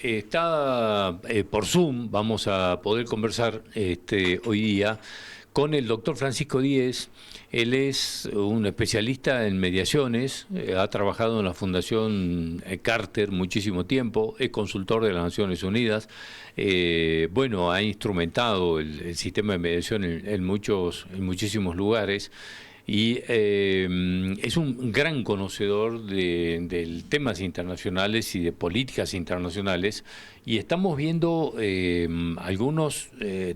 está por Zoom, vamos a poder conversar hoy día con el doctor Francisco Díez. Él es un especialista en mediaciones, ha trabajado en la Fundación Carter muchísimo tiempo, es consultor de las Naciones Unidas, ha instrumentado el sistema de mediación en muchísimos lugares. Y es un gran conocedor de temas internacionales y de políticas internacionales, y estamos viendo algunos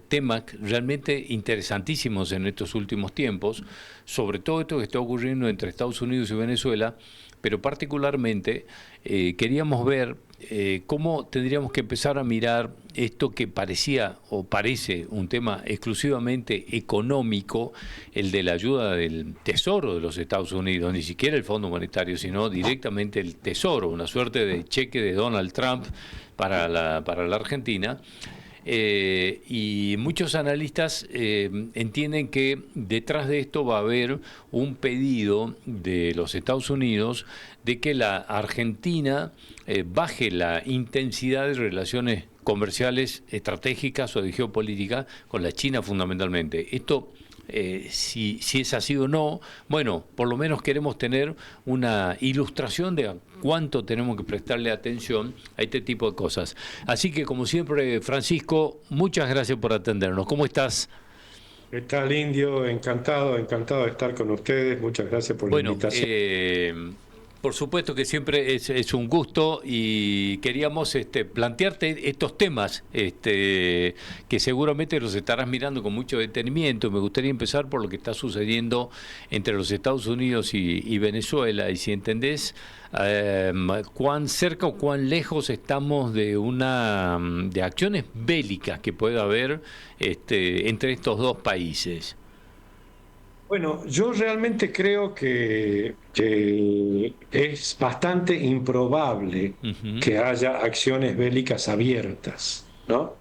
temas realmente interesantísimos en estos últimos tiempos, sobre todo esto que está ocurriendo entre Estados Unidos y Venezuela, pero particularmente queríamos ver cómo tendríamos que empezar a mirar esto que parecía o parece un tema exclusivamente económico, el de la ayuda del Tesoro de los Estados Unidos, ni siquiera el Fondo Monetario, sino directamente el Tesoro, una suerte de cheque de Donald Trump para la Argentina. Y muchos analistas entienden que detrás de esto va a haber un pedido de los Estados Unidos de que la Argentina baje la intensidad de relaciones comerciales estratégicas o de geopolítica con la China fundamentalmente. Esto, si es así o no, bueno, por lo menos queremos tener una ilustración de cuánto tenemos que prestarle atención a este tipo de cosas. Así que, como siempre, Francisco, muchas gracias por atendernos. ¿Cómo estás? ¿Qué tal, Indio? Encantado de estar con ustedes. Muchas gracias por la Bueno, invitación. por supuesto que siempre es un gusto, y queríamos plantearte estos temas que seguramente los estarás mirando con mucho detenimiento. Me gustaría empezar por lo que está sucediendo entre los Estados Unidos y Venezuela, y si entendés cuán cerca o cuán lejos estamos de acciones bélicas que pueda haber entre estos dos países. Bueno, yo realmente creo que es bastante improbable Ujú. que haya acciones bélicas abiertas, ¿no?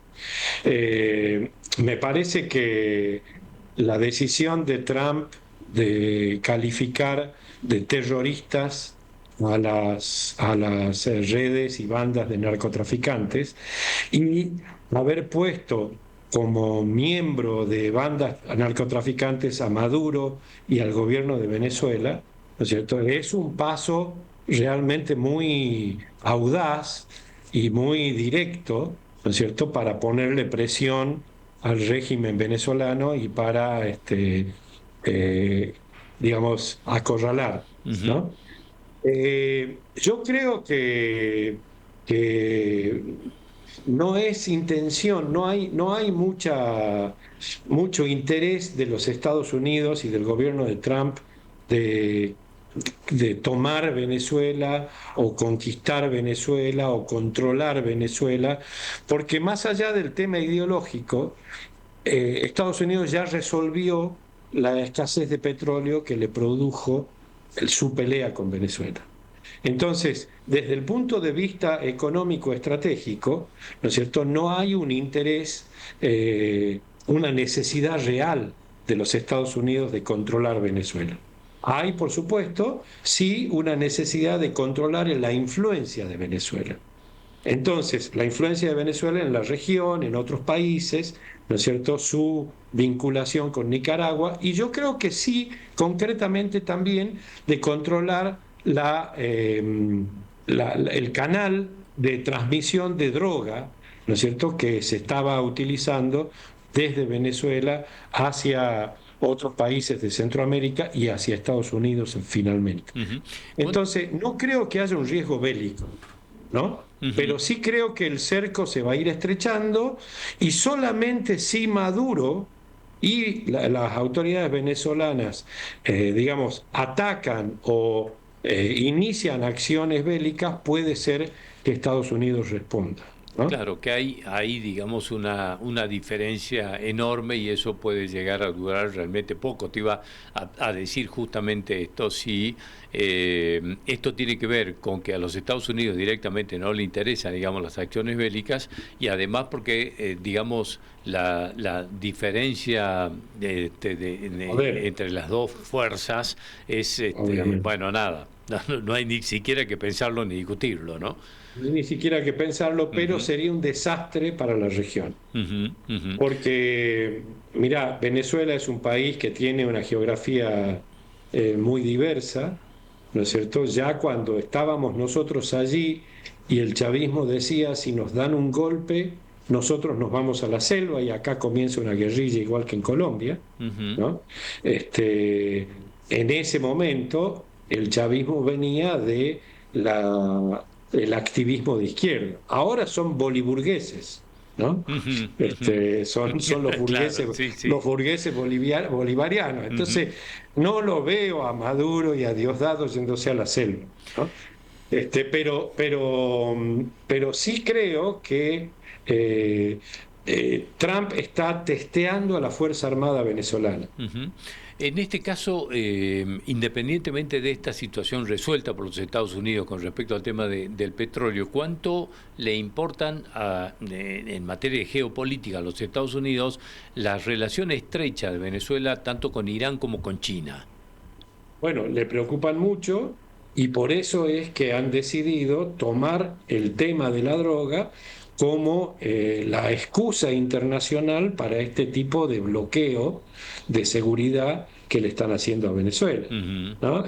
Me parece que la decisión de Trump de calificar de terroristas a las redes y bandas de narcotraficantes y haber puesto como miembro de bandas narcotraficantes a Maduro y al gobierno de Venezuela, ¿no es cierto? Es un paso realmente muy audaz y muy directo, ¿no es cierto?, para ponerle presión al régimen venezolano y para, eh, digamos, acorralar, Ujú. ¿no? Yo creo que no es intención, no hay mucho interés de los Estados Unidos y del gobierno de Trump de, de tomar Venezuela o conquistar Venezuela o controlar Venezuela, porque más allá del tema ideológico, Estados Unidos ya resolvió la escasez de petróleo que le produjo su pelea con Venezuela. Entonces, desde el punto de vista económico estratégico, ¿no es cierto?, no hay un interés, una necesidad real de los Estados Unidos de controlar Venezuela. Hay, por supuesto, sí una necesidad de controlar la influencia de Venezuela. Entonces, la influencia de Venezuela en la región, en otros países, ¿no es cierto?, su vinculación con Nicaragua, y yo creo que sí, concretamente también, de controlar el canal de transmisión de droga, ¿no es cierto?, que se estaba utilizando desde Venezuela hacia otros países de Centroamérica y hacia Estados Unidos finalmente. Ujú. Entonces, no creo que haya un riesgo bélico, ¿no? Ujú. Pero sí creo que el cerco se va a ir estrechando, y solamente si Maduro y las autoridades venezolanas, digamos, atacan o inician acciones bélicas, puede ser que Estados Unidos responda, ¿no? Claro que hay, digamos, una diferencia enorme, y eso puede llegar a durar realmente poco. Te iba a decir justamente esto: si esto tiene que ver con que a los Estados Unidos directamente no le interesan, digamos, las acciones bélicas, y además porque, digamos, la diferencia A ver, entre las dos fuerzas es, obviamente. bueno, nada. No hay ni siquiera que pensarlo ni discutirlo, ¿no? Ni siquiera hay que pensarlo, pero Ujú, sería un desastre para la región. ujú, ujú, Porque, mira, Venezuela es un país que tiene una geografía muy diversa, ¿no es cierto? Ya cuando estábamos nosotros allí y el chavismo decía, si nos dan un golpe, nosotros nos vamos a la selva y acá comienza una guerrilla igual que en Colombia, ujú, ¿no? En ese momento el chavismo venía de el activismo de izquierda. Ahora son boliburgueses, ¿no? ujú, ujú. Son Claro, sí, sí. los burgueses bolivarianos. Ujú. Entonces, no lo veo a Maduro y a Diosdado yéndose a la selva, ¿no? Pero sí creo que Trump está testeando a la Fuerza Armada venezolana. Ujú. En este caso, independientemente de esta situación resuelta por los Estados Unidos con respecto al tema del petróleo, ¿cuánto le importan en materia de geopolítica a los Estados Unidos las relaciones estrechas de Venezuela tanto con Irán como con China? Bueno, le preocupan mucho y por eso es que han decidido tomar el tema de la droga como la excusa internacional para este tipo de bloqueo de seguridad que le están haciendo a Venezuela. Ujú, ¿No?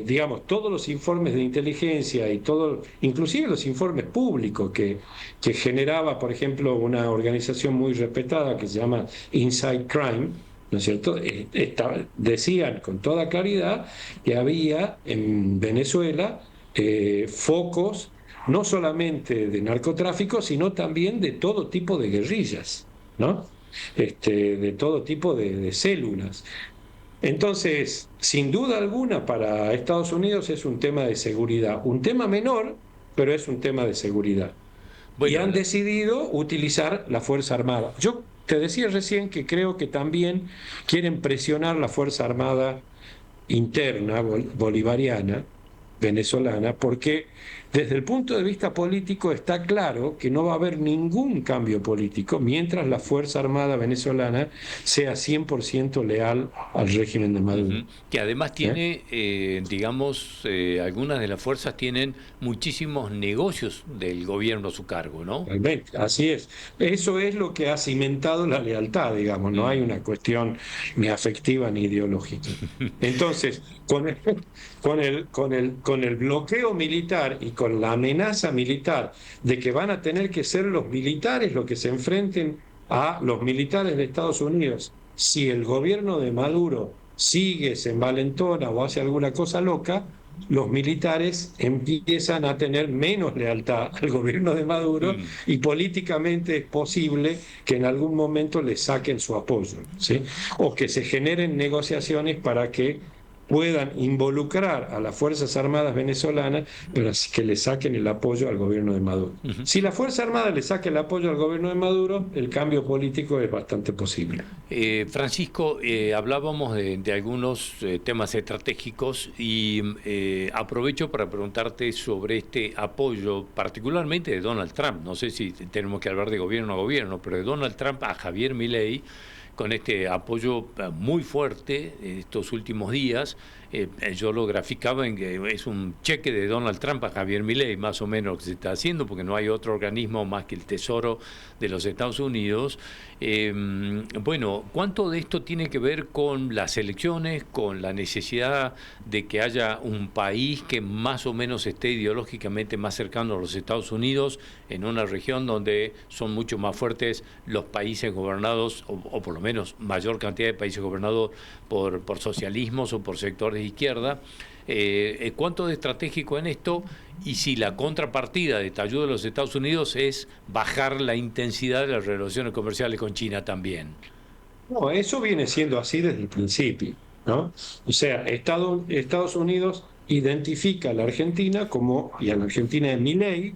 Digamos, todos los informes de inteligencia y todo, inclusive los informes públicos que generaba, por ejemplo, una organización muy respetada que se llama Inside Crime, ¿no es cierto? Decían con toda claridad que había en Venezuela focos no solamente de narcotráfico, sino también de todo tipo de guerrillas, ¿no? De todo tipo de células. Entonces, sin duda alguna, para Estados Unidos es un tema de seguridad, un tema menor, pero es un tema de seguridad. Y Bueno, han decidido utilizar la Fuerza Armada. Yo te decía recién que creo que también quieren presionar la Fuerza Armada interna bolivariana, venezolana, porque desde el punto de vista político está claro que no va a haber ningún cambio político mientras la Fuerza Armada venezolana sea 100% leal al régimen de Maduro. ujú. Que además ¿Eh? tiene, digamos, algunas de las fuerzas tienen muchísimos negocios del gobierno a su cargo, ¿no? Realmente, así es. Eso es lo que ha cimentado la lealtad, digamos, no hay Mm. una cuestión ni afectiva ni ideológica. Entonces, con el bloqueo militar y con la amenaza militar de que van a tener que ser los militares los que se enfrenten a los militares de Estados Unidos, si el gobierno de Maduro sigue, se envalentona o hace alguna cosa loca, los militares empiezan a tener menos lealtad al gobierno de Maduro Mm. y políticamente es posible que en algún momento le saquen su apoyo, ¿sí? O que se generen negociaciones para que puedan involucrar a las Fuerzas Armadas venezolanas, pero así que le saquen el apoyo al gobierno de Maduro. Ujú. Si la Fuerza Armada le saca el apoyo al gobierno de Maduro, el cambio político es bastante posible. Francisco, hablábamos de algunos temas estratégicos y aprovecho para preguntarte sobre este apoyo, particularmente de Donald Trump. No sé si tenemos que hablar de gobierno a gobierno, pero de Donald Trump a Javier Milei, con este apoyo muy fuerte estos últimos días. Yo lo graficaba en que es un cheque de Donald Trump a Javier Milei, más o menos lo que se está haciendo, porque no hay otro organismo más que el Tesoro de los Estados Unidos. Bueno, ¿cuánto de esto tiene que ver con las elecciones, con la necesidad de que haya un país que más o menos esté ideológicamente más cercano a los Estados Unidos, en una región donde son mucho más fuertes los países gobernados, o por lo menos mayor cantidad de países gobernados por socialismos o por sectores de izquierda? ¿Cuánto de estratégico en esto? Y si la contrapartida de esta ayuda de los Estados Unidos es bajar la intensidad de las relaciones comerciales con China también. No, eso viene siendo así desde el principio, ¿no? O sea, Estados Unidos identifica a la Argentina como, y a la Argentina de Milei,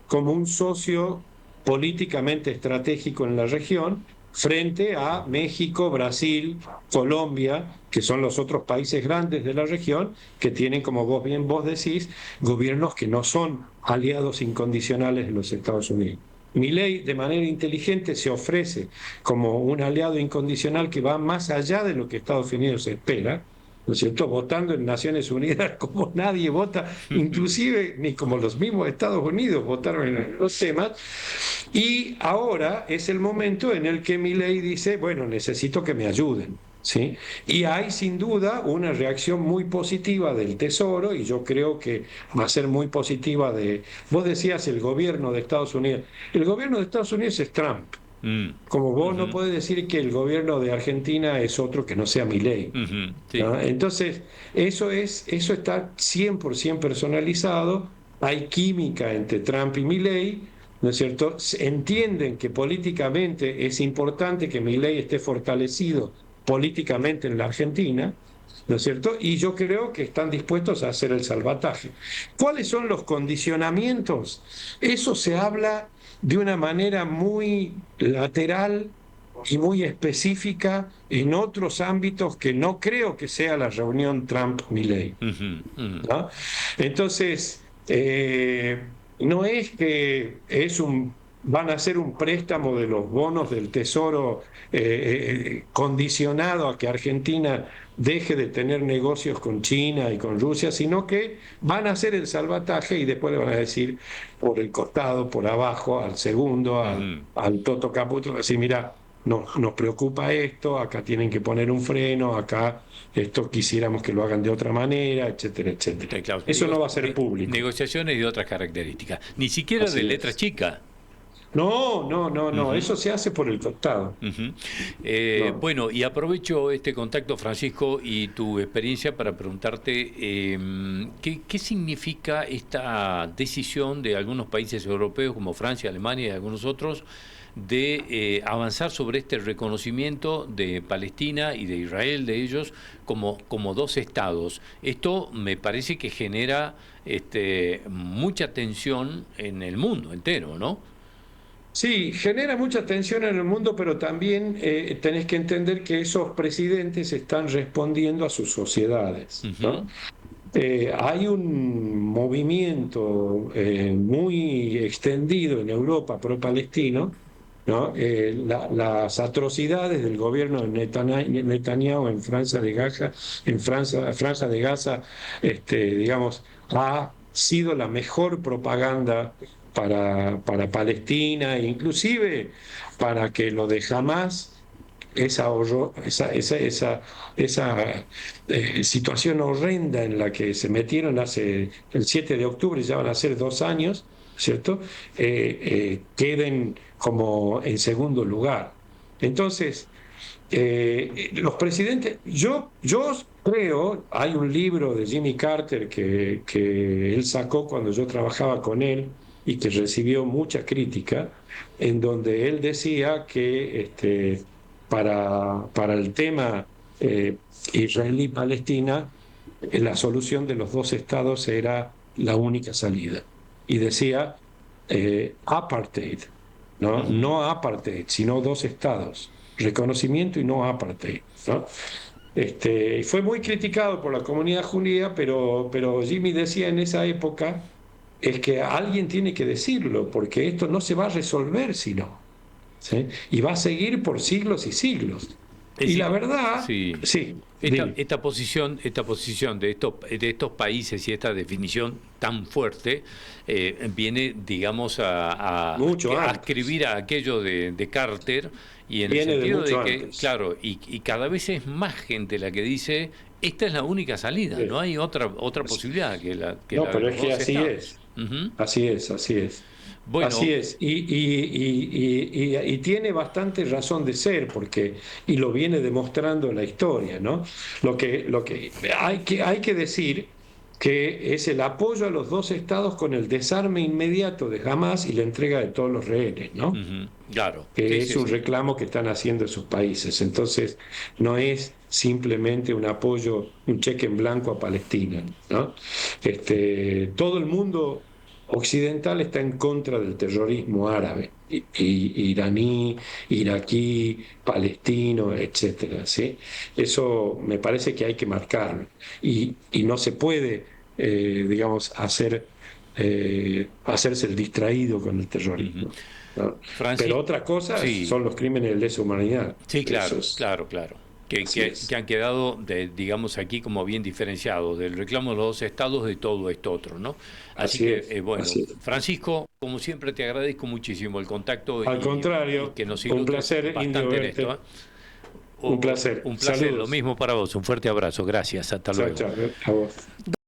como un socio políticamente estratégico en la región frente a México, Brasil, Colombia, que son los otros países grandes de la región, que tienen, como vos decís, gobiernos que no son aliados incondicionales de los Estados Unidos. Milei, de manera inteligente, se ofrece como un aliado incondicional que va más allá de lo que Estados Unidos espera, ¿no es cierto?, votando en Naciones Unidas como nadie vota, inclusive ni como los mismos Estados Unidos votaron en los temas. Y ahora es el momento en el que Milei dice, bueno, necesito que me ayuden. ¿Sí? Y hay sin duda una reacción muy positiva del Tesoro, y yo creo que va a ser muy positiva de... Vos decías el gobierno de Estados Unidos. El gobierno de Estados Unidos es Trump. Como vos no podés decir que el gobierno de Argentina es otro que no sea Milei. Sí. ¿No? Entonces, eso está 100% personalizado. Hay química entre Trump y Milei, ¿no es cierto? Entienden que políticamente es importante que Milei esté fortalecido políticamente en la Argentina, ¿no es cierto? Y yo creo que están dispuestos a hacer el salvataje. ¿Cuáles son los condicionamientos? Eso se habla de una manera muy lateral y muy específica en otros ámbitos que no creo que sea la reunión Trump-Milei. ¿No? Entonces, no es que van a hacer un préstamo de los bonos del Tesoro condicionado a que Argentina deje de tener negocios con China y con Rusia, sino que van a hacer el salvataje y después le van a decir por el costado, por abajo, al segundo, al Toto Caputo, decir, mira, nos preocupa esto, acá tienen que poner un freno, acá esto quisiéramos que lo hagan de otra manera, etcétera, etcétera. Claro, Eso no va a ser público. Negociaciones de otras características, ni siquiera Así de letra es. chica. No, eso se hace por el costado. No. Bueno, y aprovecho este contacto, Francisco, y tu experiencia para preguntarte ¿qué significa esta decisión de algunos países europeos como Francia, Alemania y algunos otros de avanzar sobre este reconocimiento de Palestina y de Israel, de ellos, como dos estados? Esto me parece que genera mucha tensión en el mundo entero, ¿no? Sí, genera mucha tensión en el mundo, pero también tenés que entender que esos presidentes están respondiendo a sus sociedades, ¿no? Hay un movimiento muy extendido en Europa pro-palestino, ¿no? Las atrocidades del gobierno de Netanyahu en Franja de Gaza, Franja de Gaza, digamos, ha sido la mejor propaganda para Palestina, e inclusive para que lo de Hamas, esa situación horrenda en la que se metieron el 7 de octubre, ya van a ser 2 años, ¿cierto? Queden como en segundo lugar. Entonces, los presidentes, yo creo, hay un libro de Jimmy Carter que él sacó cuando yo trabajaba con él y que recibió mucha crítica, en donde él decía que para el tema israelí-palestina, la solución de los dos estados era la única salida. Y decía apartheid, ¿no? No apartheid, sino dos estados, reconocimiento y no apartheid, ¿no? Fue muy criticado por la comunidad judía, pero Jimmy decía en esa época es que alguien tiene que decirlo, porque esto no se va a resolver si no, ¿sí? Y va a seguir por siglos y siglos. Es Y la decir, verdad, sí. sí, Esta posición de estos países y esta definición tan fuerte viene, digamos, mucho a antes. escribir a aquello de Carter, y en el Viene de sentido mucho de que, antes. claro, y cada vez es más gente la que dice, esta es la única salida, Sí. no hay otra posibilidad que No, la de pero los es que dos así estados. es. Ujú. Así es, así es. Así Bueno, es. Y tiene bastante razón de ser, y lo viene demostrando la historia, ¿no? Lo que hay que decir que es el apoyo a los dos estados con el desarme inmediato de Hamas y la entrega de todos los rehenes, ¿no? claro, Que sí, es sí, un sí. reclamo que están haciendo esos países. Entonces, no es simplemente un apoyo, un cheque en blanco a Palestina, ¿no? Todo el mundo occidental está en contra del terrorismo árabe, iraní, iraquí, palestino, etcétera, ¿sí? Eso me parece que hay que marcarlo. Y no se puede, digamos, hacerse el distraído con el Ujú. terrorismo, ¿no? Pero Francis, otra cosa sí, son los crímenes de lesa humanidad. sí, Eso claro, es, claro, claro. que han quedado, digamos, aquí como bien diferenciados, del reclamo de los dos estados, de todo esto otro, ¿no? Así que, bueno, Francisco, como siempre te agradezco muchísimo el contacto Al contrario, y que nos un ilustres placer, bastante Indio, en verte. esto. Un placer. Un placer, Saludos. lo mismo para vos, un fuerte abrazo, gracias, hasta luego. Chao, chao, a vos.